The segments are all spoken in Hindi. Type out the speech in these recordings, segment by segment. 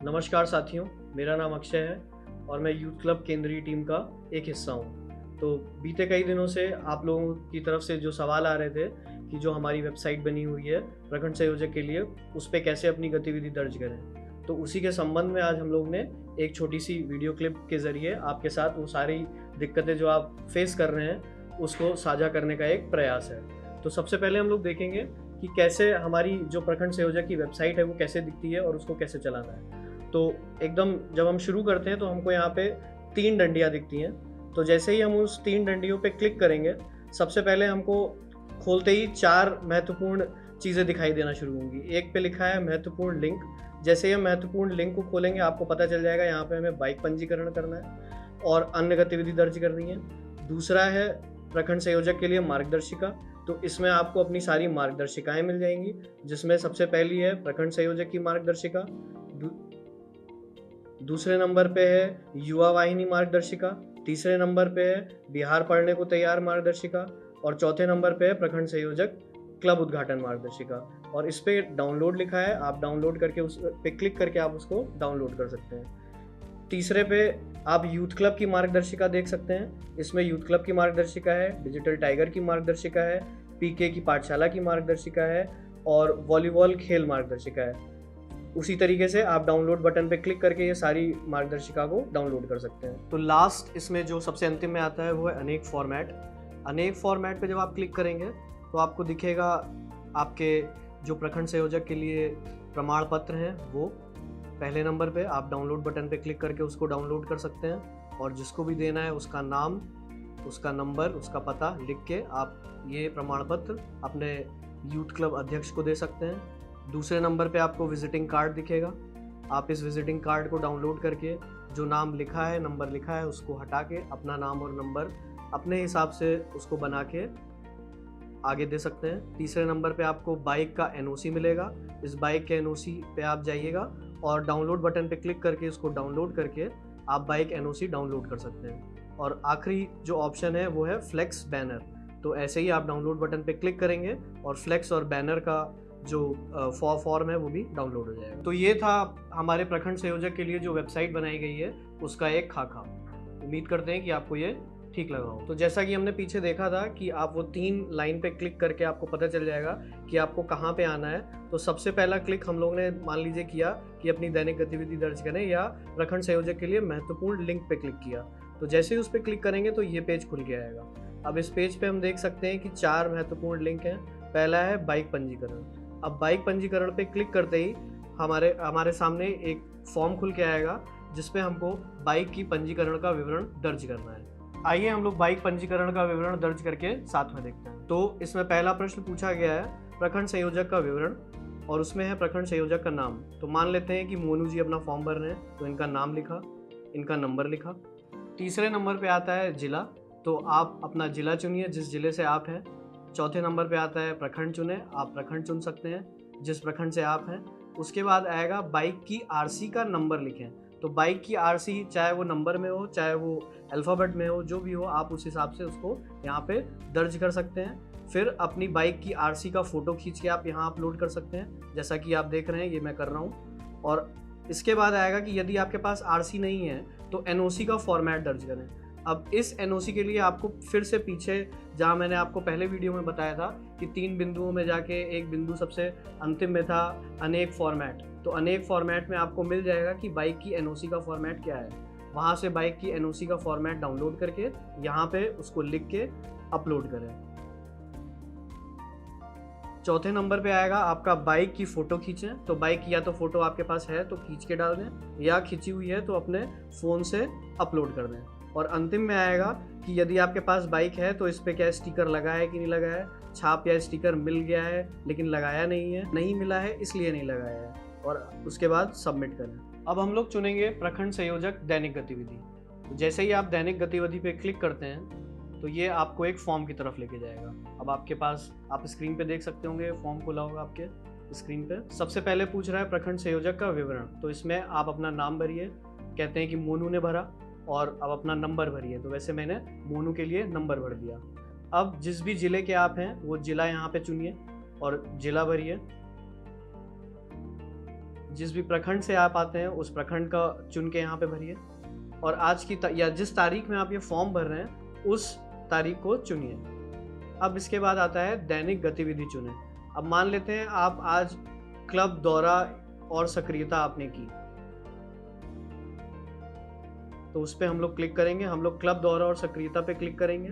नमस्कार साथियों, मेरा नाम अक्षय है और मैं यूथ क्लब केंद्रीय टीम का एक हिस्सा हूँ। तो बीते कई दिनों से आप लोगों की तरफ से जो सवाल आ रहे थे कि जो हमारी वेबसाइट बनी हुई है प्रखंड संयोजक के लिए, उस पे कैसे अपनी गतिविधि दर्ज करें। तो उसी के संबंध में आज हम लोग ने एक छोटी सी वीडियो क्लिप के ज़रिए आपके साथ वो सारी दिक्कतें जो आप फेस कर रहे हैं, उसको साझा करने का एक प्रयास है। तो सबसे पहले हम लोग देखेंगे कि कैसे हमारी जो प्रखंड संयोजक की वेबसाइट है वो कैसे दिखती है और उसको कैसे चलाना है। तो एकदम जब हम शुरू करते हैं तो हमको यहाँ पे 3 डंडियाँ दिखती हैं। तो जैसे ही हम उस 3 डंडियों पे क्लिक करेंगे, सबसे पहले हमको खोलते ही 4 महत्वपूर्ण चीज़ें दिखाई देना शुरू होंगी। एक पे लिखा है महत्वपूर्ण लिंक। जैसे ही हम महत्वपूर्ण लिंक को खोलेंगे, आपको पता चल जाएगा यहाँ पे हमें बाइक पंजीकरण करना है और अन्य गतिविधि दर्ज करनी है। दूसरा है प्रखंड संयोजक के लिए मार्गदर्शिका। तो इसमें आपको अपनी सारी मार्गदर्शिकाएँ मिल जाएँगी, जिसमें सबसे पहली है प्रखंड संयोजक की मार्गदर्शिका। दूसरे नंबर पे है युवा वाहिनी मार्गदर्शिका। तीसरे नंबर पे है बिहार पढ़ने को तैयार मार्गदर्शिका और चौथे नंबर पे है प्रखंड संयोजक क्लब उद्घाटन मार्गदर्शिका। और इस पे डाउनलोड लिखा है, आप डाउनलोड करके उस पे क्लिक करके आप उसको डाउनलोड कर सकते हैं। तीसरे पे आप यूथ क्लब की मार्गदर्शिका देख सकते हैं। इसमें यूथ क्लब की मार्गदर्शिका है, डिजिटल टाइगर की मार्गदर्शिका है, पीके की पाठशाला की मार्गदर्शिका है और वॉलीबॉल खेल मार्गदर्शिका है। उसी तरीके से आप डाउनलोड बटन पे क्लिक करके ये सारी मार्गदर्शिका को डाउनलोड कर सकते हैं। तो लास्ट इसमें जो सबसे अंतिम में आता है वो है अनेक फॉर्मेट। अनेक फॉर्मेट पे जब आप क्लिक करेंगे तो आपको दिखेगा आपके जो प्रखंड संयोजक के लिए प्रमाण पत्र हैं वो पहले नंबर पे। आप डाउनलोड बटन पे क्लिक करके उसको डाउनलोड कर सकते हैं और जिसको भी देना है उसका नाम, उसका नंबर, उसका पता लिख के आप ये प्रमाण पत्र अपने यूथ क्लब अध्यक्ष को दे सकते हैं। दूसरे नंबर पे आपको विजिटिंग कार्ड दिखेगा। आप इस विजिटिंग कार्ड को डाउनलोड करके जो नाम लिखा है, नंबर लिखा है, उसको हटा के अपना नाम और नंबर अपने हिसाब से उसको बना के आगे दे सकते हैं। तीसरे नंबर पे आपको बाइक का एनओसी मिलेगा। इस बाइक के एनओसी पे आप जाइएगा और डाउनलोड बटन पे क्लिक करके इसको डाउनलोड करके आप बाइक एनओसी डाउनलोड कर सकते हैं। और आखिरी जो ऑप्शन है वो है फ्लेक्स बैनर। तो ऐसे ही आप डाउनलोड बटन पे क्लिक करेंगे और फ्लेक्स और बैनर का जो फॉर्म है वो भी डाउनलोड हो जाएगा। तो ये था हमारे प्रखंड संयोजक के लिए जो वेबसाइट बनाई गई है उसका एक खाका। उम्मीद करते हैं कि आपको ये ठीक लगा हो। तो जैसा कि हमने पीछे देखा था कि आप वो 3 लाइन पे क्लिक करके आपको पता चल जाएगा कि आपको कहाँ पे आना है। तो सबसे पहला क्लिक हम लोग ने मान लीजिए किया कि अपनी दैनिक गतिविधि दर्ज करें या प्रखंड संयोजक के लिए महत्वपूर्ण लिंक पे क्लिक किया। तो जैसे ही उस पर क्लिक करेंगे तो ये पेज खुल के आएगा। अब इस पेज पे हम देख सकते हैं कि 4 महत्वपूर्ण लिंक हैं। पहला है बाइक पंजीकरण। अब बाइक पंजीकरण पे क्लिक करते ही हमारे सामने एक फॉर्म खुल के आएगा जिसपे हमको बाइक की पंजीकरण का विवरण दर्ज करना है। आइए हम लोग बाइक पंजीकरण का विवरण दर्ज करके साथ में देखते हैं। तो इसमें पहला प्रश्न पूछा गया है प्रखंड संयोजक का विवरण और उसमें है प्रखंड संयोजक का नाम। तो मान लेते हैं कि मोनू जी अपना फॉर्म भर रहे हैं, तो इनका नाम लिखा, इनका नंबर लिखा। तीसरे नंबर पे आता है जिला। तो आप अपना जिला चुनिए जिस जिले से आप हैं। चौथे नंबर पे आता है प्रखंड चुने, आप प्रखंड चुन सकते हैं जिस प्रखंड से आप हैं। उसके बाद आएगा बाइक की आरसी का नंबर लिखें। तो बाइक की आरसी चाहे वो नंबर में हो, चाहे वो अल्फ़ाबेट में हो, जो भी हो आप उस हिसाब से उसको यहाँ पे दर्ज कर सकते हैं। फिर अपनी बाइक की आरसी का फ़ोटो खींच के आप यहाँ अपलोड कर सकते हैं, जैसा कि आप देख रहे हैं ये मैं कर रहा हूँ। और इसके बाद आएगा कि यदि आपके पास आरसी नहीं है तो एनओसी का फॉर्मेट दर्ज करें। अब इस एनओसी के लिए आपको फिर से पीछे जहाँ मैंने आपको पहले वीडियो में बताया था कि 3 बिंदुओं में जाके एक बिंदु सबसे अंतिम में था अनेक फॉर्मेट। तो अनेक फॉर्मेट में आपको मिल जाएगा कि बाइक की एनओसी का फॉर्मेट क्या है। वहाँ से बाइक की एनओसी का फॉर्मेट डाउनलोड करके यहाँ पे उसको लिख के अपलोड करें। चौथे नंबर पे आएगा आपका बाइक की फ़ोटो खींचें। तो बाइक की या तो फ़ोटो आपके पास है तो खींच के डाल दें, या खींची हुई है तो अपने फ़ोन से अपलोड कर दें। और अंतिम में आएगा कि यदि आपके पास बाइक है तो इस पे क्या स्टिकर लगा है कि नहीं लगा है, छाप या स्टिकर मिल गया है लेकिन लगाया नहीं है, नहीं मिला है इसलिए नहीं लगाया है, और उसके बाद सबमिट करें। अब हम लोग चुनेंगे प्रखंड संयोजक दैनिक गतिविधि। तो जैसे ही आप दैनिक गतिविधि पे क्लिक करते हैं तो ये आपको एक फॉर्म की तरफ लेके जाएगा। अब आपके पास आप स्क्रीन पे देख सकते होंगे, फॉर्म खुला होगा आपके स्क्रीन पे। सबसे पहले पूछ रहा है प्रखंड संयोजक का विवरण। तो इसमें आप अपना नाम भरिए, कहते हैं कि मोनू ने भरा, और अब अपना नंबर भरिए। तो वैसे मैंने मोनू के लिए नंबर भर दिया। अब जिस भी ज़िले के आप हैं वो ज़िला यहाँ पे चुनिए और ज़िला भरिए। जिस भी प्रखंड से आप आते हैं उस प्रखंड का चुन के यहाँ पे भरिए, और आज की या जिस तारीख में आप ये फॉर्म भर रहे हैं उस तारीख को चुनिए। अब इसके बाद आता है दैनिक गतिविधि चुनें। अब मान लेते हैं आप आज क्लब दौरा और सक्रियता आपने की, तो उस पर हम लोग क्लिक करेंगे। हम लोग क्लब दौरा और सक्रियता पे क्लिक करेंगे,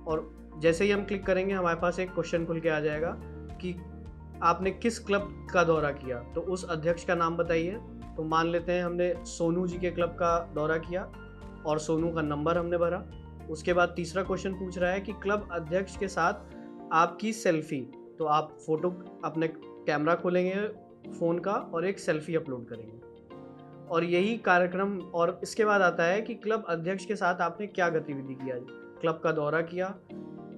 और जैसे ही हम क्लिक करेंगे हमारे पास एक क्वेश्चन खुल के आ जाएगा कि आपने किस क्लब का दौरा किया, तो उस अध्यक्ष का नाम बताइए। तो मान लेते हैं हमने सोनू जी के क्लब का दौरा किया और सोनू का नंबर हमने भरा। उसके बाद तीसरा क्वेश्चन पूछ रहा है कि क्लब अध्यक्ष के साथ आपकी सेल्फी, तो आप फोटो अपने कैमरा खोलेंगे फ़ोन का और एक सेल्फी अपलोड करेंगे, और यही कार्यक्रम। और इसके बाद आता है कि क्लब अध्यक्ष के साथ आपने क्या गतिविधि किया, क्लब का दौरा किया,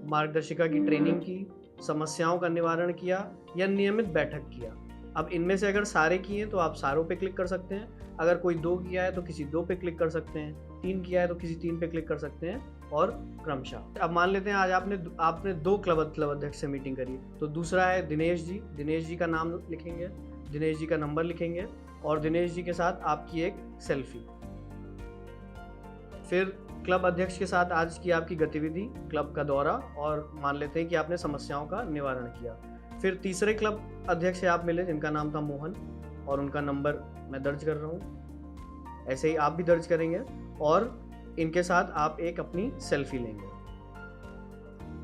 मार्गदर्शिका की ट्रेनिंग की, समस्याओं का निवारण किया या नियमित बैठक किया। अब इनमें से अगर सारे किए तो आप सारों पे क्लिक कर सकते हैं, अगर कोई 2 किया है तो किसी 2 पे क्लिक कर सकते हैं, 3 किया है तो किसी 3 पे क्लिक कर सकते हैं, और क्रमशः। अब मान लेते हैं आज आपने 2 क्लब अध्यक्ष से मीटिंग करी, तो दूसरा है दिनेश जी का नाम लिखेंगे, दिनेश जी का नंबर लिखेंगे और दिनेश जी के साथ आपकी एक सेल्फी। फिर क्लब अध्यक्ष के साथ आज की आपकी गतिविधि, क्लब का दौरा, और मान लेते हैं कि आपने समस्याओं का निवारण किया। फिर तीसरे क्लब अध्यक्ष से आप मिले जिनका नाम था मोहन, और उनका नंबर मैं दर्ज कर रहा हूँ, ऐसे ही आप भी दर्ज करेंगे और इनके साथ आप एक अपनी सेल्फी लेंगे।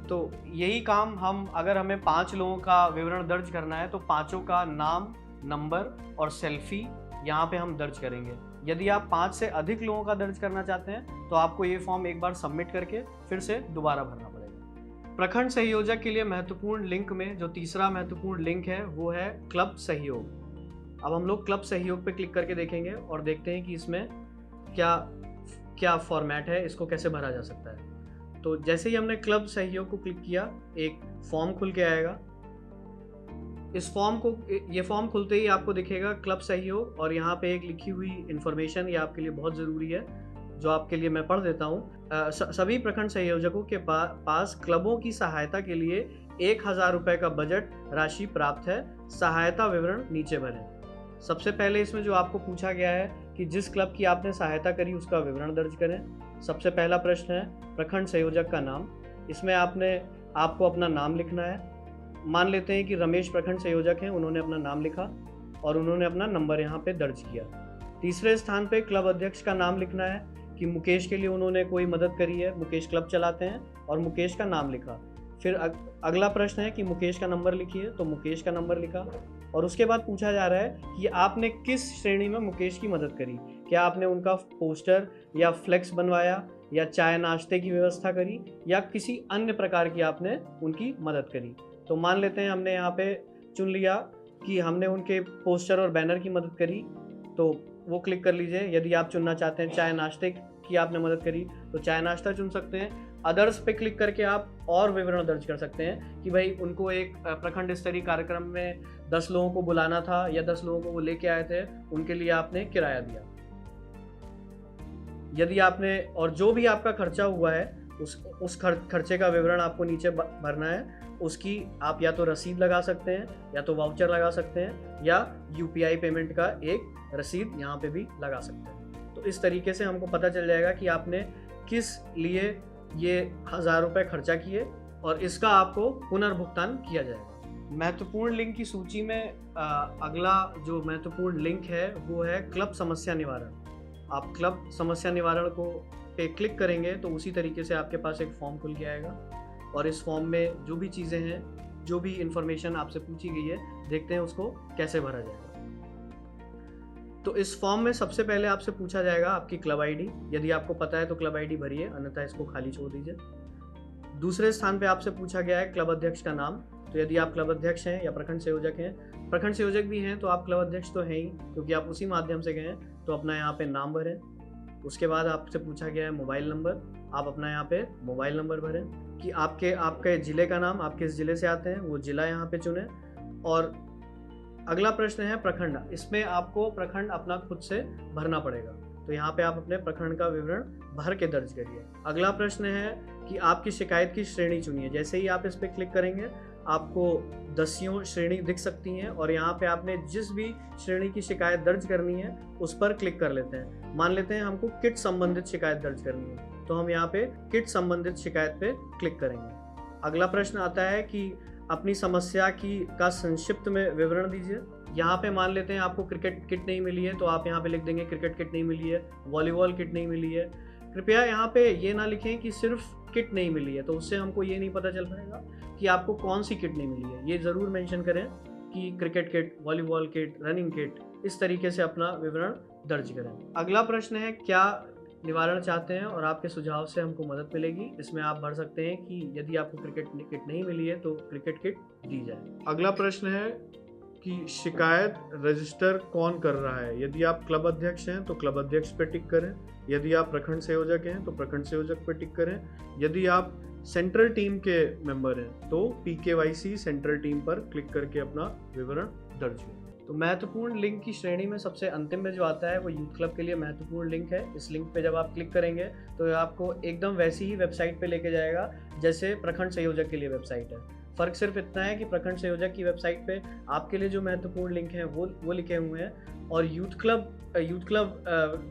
तो यही काम अगर हमें 5 लोगों का विवरण दर्ज करना है तो 5 का नाम, नंबर और सेल्फी यहाँ पे हम दर्ज करेंगे। यदि आप 5 से अधिक लोगों का दर्ज करना चाहते हैं तो आपको ये फॉर्म एक बार सबमिट करके फिर से दोबारा भरना पड़ेगा। प्रखंड सहयोजक के लिए महत्वपूर्ण लिंक में जो तीसरा महत्वपूर्ण लिंक है वो है क्लब सहयोग। अब हम लोग क्लब सहयोग पे क्लिक करके देखेंगे और देखते हैं कि इसमें क्या फॉर्मेट है, इसको कैसे भरा जा सकता है। तो जैसे ही हमने क्लब सहयोग को क्लिक किया एक फॉर्म खुल के आएगा। ये फॉर्म खुलते ही आपको दिखेगा क्लब सहयोग, और यहाँ पे एक लिखी हुई इन्फॉर्मेशन, ये आपके लिए बहुत ज़रूरी है जो आपके लिए मैं पढ़ देता हूँ। सभी प्रखंड संयोजकों के पास क्लबों की सहायता के लिए 1000 रुपये का बजट राशि प्राप्त है। सहायता विवरण नीचे भरें। सबसे पहले इसमें जो आपको पूछा गया है कि जिस क्लब की आपने सहायता करी उसका विवरण दर्ज करें। सबसे पहला प्रश्न है प्रखंड संयोजक का नाम। इसमें आपको अपना नाम लिखना है। मान लेते हैं कि रमेश प्रखंड संयोजक हैं, उन्होंने अपना नाम लिखा और उन्होंने अपना नंबर यहाँ पे दर्ज किया। तीसरे स्थान पे क्लब अध्यक्ष का नाम लिखना है कि मुकेश के लिए उन्होंने कोई मदद करी है, मुकेश क्लब चलाते हैं, और मुकेश का नाम लिखा। फिर अगला प्रश्न है कि मुकेश का नंबर लिखिए, तो मुकेश का नंबर लिखा। और उसके बाद पूछा जा रहा है कि आपने किस श्रेणी में मुकेश की मदद करी। क्या आपने उनका पोस्टर या फ्लेक्स बनवाया, या चाय नाश्ते की व्यवस्था करी, या किसी अन्य प्रकार की आपने उनकी मदद करी। तो मान लेते हैं हमने यहाँ पे चुन लिया कि हमने उनके पोस्टर और बैनर की मदद करी, तो वो क्लिक कर लीजिए। यदि आप चुनना चाहते हैं चाय नाश्ते की आपने मदद करी तो चाय नाश्ता चुन सकते हैं। अदर्स पे क्लिक करके आप और विवरण दर्ज कर सकते हैं कि भाई उनको एक प्रखंड स्तरीय कार्यक्रम में 10 लोगों को बुलाना था या 10 लोगों को वो लेके आए थे, उनके लिए आपने किराया दिया। यदि आपने, और जो भी आपका खर्चा हुआ है उस खर्चे का विवरण आपको नीचे भरना है। उसकी आप या तो रसीद लगा सकते हैं, या तो वाउचर लगा सकते हैं, या यूपीआई पेमेंट का एक रसीद यहाँ पे भी लगा सकते हैं। तो इस तरीके से हमको पता चल जाएगा कि आपने किस लिए ये 1000 रुपये खर्चा किए और इसका आपको पुनर्भुगतान किया जाएगा। महत्वपूर्ण लिंक की सूची में अगला जो महत्वपूर्ण लिंक है वो है क्लब समस्या निवारण। आप क्लब समस्या निवारण को पे क्लिक करेंगे तो उसी तरीके से आपके पास एक फॉर्म खुल के आएगा, और इस फॉर्म में जो भी चीज़ें हैं, जो भी इंफॉर्मेशन आपसे पूछी गई है, देखते हैं उसको कैसे भरा जाएगा। तो इस फॉर्म में सबसे पहले आपसे पूछा जाएगा आपकी क्लब आईडी। यदि आपको पता है तो क्लब आईडी भरिए, अन्यथा इसको खाली छोड़ दीजिए। दूसरे स्थान पे आपसे पूछा गया है क्लब अध्यक्ष का नाम। तो यदि आप क्लब अध्यक्ष हैं या प्रखंड संयोजक हैं, प्रखंड संयोजक भी हैं तो आप क्लब अध्यक्ष तो हैं ही, क्योंकि आप उसी माध्यम से गए हैं, तो अपना यहाँ पे नाम भरें। उसके बाद आपसे पूछा गया है मोबाइल नंबर। आप अपना यहाँ पे मोबाइल नंबर भरें कि आपके ज़िले का नाम, आप किस ज़िले से आते हैं वो ज़िला यहाँ पे चुनें। और अगला प्रश्न है प्रखंड। इसमें आपको प्रखंड अपना खुद से भरना पड़ेगा, तो यहाँ पे आप अपने प्रखंड का विवरण भर के दर्ज करिए। अगला प्रश्न है कि आपकी शिकायत की श्रेणी चुनिए। जैसे ही आप इस पर क्लिक करेंगे आपको दसियों श्रेणी दिख सकती हैं और यहाँ पे आपने जिस भी श्रेणी की शिकायत दर्ज करनी है उस पर क्लिक कर लेते हैं। मान लेते हैं हमको किट संबंधित शिकायत दर्ज करनी है, तो हम यहाँ पे किट संबंधित शिकायत पे क्लिक करेंगे। अगला प्रश्न आता है कि अपनी समस्या का संक्षिप्त में विवरण दीजिए। यहाँ पे मान लेते हैं आपको क्रिकेट किट नहीं मिली है, तो आप यहाँ पे लिख देंगे क्रिकेट किट नहीं मिली है, वॉलीबॉल किट नहीं मिली है। कृपया यहाँ पे ये ना लिखें कि सिर्फ किट नहीं मिली है, तो उससे हमको ये नहीं पता चल पाएगा कि आपको कौन सी किट नहीं मिली है। ये ज़रूर मेंशन करें कि cricket kit, volleyball kit, running kit, इस तरीके से अपना विवरण दर्ज करें। अगला प्रश्न है क्या निवारण चाहते हैं और आपके सुझाव से हमको मदद मिलेगी। इसमें आप भर सकते हैं कि यदि आपको क्रिकेट किट नहीं मिली है तो क्रिकेट किट दी जाए। अगला प्रश्न है कि शिकायत रजिस्टर कौन कर रहा है। यदि आप क्लब अध्यक्ष हैं तो क्लब अध्यक्ष पे टिक करें, यदि आप प्रखंड संयोजक हैं तो प्रखंड संयोजक पे टिक करें, यदि आप सेंट्रल टीम के मेंबर हैं तो PKYC सेंट्रल टीम पर क्लिक करके अपना विवरण दर्ज करें। तो महत्वपूर्ण लिंक की श्रेणी में सबसे अंतिम में जो आता है वो यूथ क्लब के लिए महत्वपूर्ण लिंक है। इस लिंक पे जब आप क्लिक करेंगे तो आपको एकदम वैसी ही वेबसाइट पे लेके जाएगा जैसे प्रखंड संयोजक के लिए वेबसाइट है। फ़र्क सिर्फ इतना है कि प्रखंड संयोजक की वेबसाइट पे आपके लिए जो महत्वपूर्ण लिंक हैं वो लिखे हुए हैं और यूथ क्लब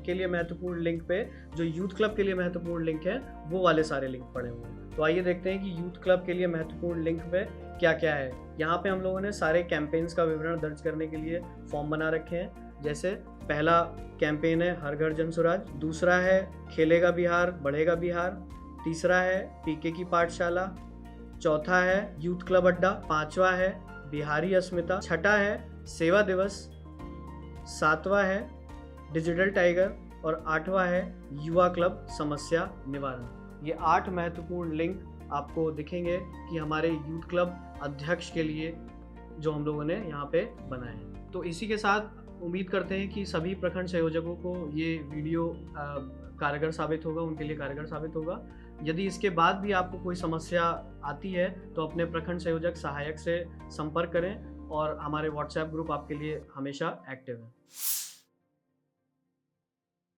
के लिए महत्वपूर्ण लिंक पे जो यूथ क्लब के लिए महत्वपूर्ण लिंक है वो वाले सारे लिंक पड़े हुए हैं। तो आइए देखते हैं कि यूथ क्लब के लिए महत्वपूर्ण लिंक पे क्या क्या है। यहाँ पे हम लोगों ने सारे कैंपेन्स का विवरण दर्ज करने के लिए फॉर्म बना रखे हैं। जैसे पहला कैंपेन है हर घर जन स्वराज, दूसरा है खेलेगा बिहार बढ़ेगा बिहार, तीसरा है PK की पाठशाला, चौथा है यूथ क्लब अड्डा, पांचवा है बिहारी अस्मिता, छठा है सेवा दिवस, सातवां है डिजिटल टाइगर और आठवां है युवा क्लब समस्या निवारण। ये 8 महत्वपूर्ण लिंक आपको दिखेंगे कि हमारे यूथ क्लब अध्यक्ष के लिए जो हम लोगों ने यहाँ पे बनाए हैं। तो इसी के साथ उम्मीद करते हैं कि सभी प्रखंड संयोजकों को ये वीडियो कारगर साबित होगा, उनके लिए कारगर साबित होगा। यदि इसके बाद भी आपको कोई समस्या आती है तो अपने प्रखंड संयोजक सहायक से संपर्क करें और हमारे WhatsApp ग्रुप आपके लिए हमेशा एक्टिव है।